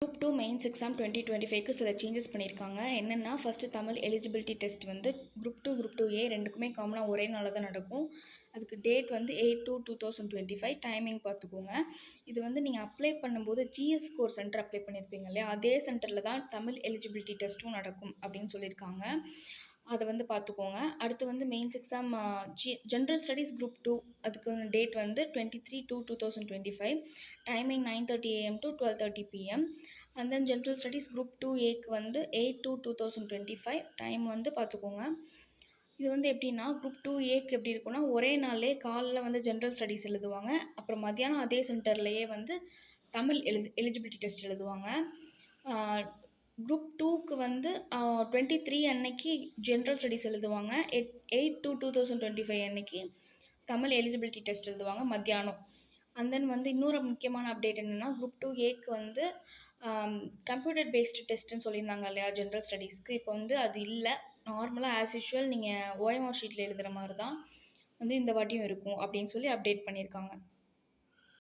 Group 2 mains exam 2025க்கு சில changes பண்ணியிருக்காங்க. என்னென்னா, ஃபஸ்ட்டு தமிழ் எலிஜிபிலிட்டி டெஸ்ட் வந்து குரூப் 2 ஏ ரெண்டுக்குமே காமனாக ஒரே நாளில் தான் நடக்கும். அதுக்கு டேட் வந்து 8/2/2025. டைமிங் பார்த்துக்கோங்க. இது வந்து நீங்கள் அப்ளை பண்ணும்போது ஜிஎஸ் ஸ்கோர் சென்டர் அப்ளை பண்ணியிருப்பீங்க இல்லையா, அதே சென்டரில் தான் தமிழ் எலிஜிபிலிட்டி டெஸ்ட்டும் நடக்கும் அப்படின்னு சொல்லியிருக்காங்க. அதை வந்து பார்த்துக்கோங்க. அடுத்து வந்து mains exam general studies group 2 அதுக்கு டேட் வந்து 23/2/2025. Timing 9:30 AM to 12:30 PM. And then general studies group 2ஏக்கு வந்து 8/2/2025. டைம் வந்து பார்த்துக்கோங்க. இது வந்து எப்படின்னா, குரூப் 2ஏக்கு எப்படி இருக்குன்னா, ஒரே நாள்லேயே காலைல வந்து ஜென்ரல் ஸ்டடீஸ் எழுதுவாங்க. அப்புறம் மத்தியானம் அதே சென்டர்லேயே வந்து தமிழ் எலிஜிபிலிட்டி டெஸ்ட் எழுதுவாங்க. குரூப் 2க்கு வந்து 23 அன்னைக்கு ஜென்ரல் ஸ்டடீஸ் எழுதுவாங்க. 8/2/2025 அன்னைக்கு தமிழ் எலிஜிபிலிட்டி டெஸ்ட் எழுதுவாங்க மத்தியானம். அண்ட் தென் வந்து இன்னொரு முக்கியமான அப்டேட் என்னென்னா, குரூப் 2ஏக்கு வந்து கம்ப்யூட்டர் பேஸ்டு டெஸ்ட்டுன்னு சொல்லியிருந்தாங்க இல்லையா ஜென்ரல் ஸ்டடீஸ்க்கு. இப்போ வந்து அது இல்லை. நார்மலாக ஆஸ் யூஷுவல் நீங்கள் ஓஎம்ஆர் ஷீட்டில் எழுதுகிற மாதிரி தான் வந்து இந்த வாட்டியும் இருக்கும் அப்படின்னு சொல்லி அப்டேட் பண்ணியிருக்காங்க.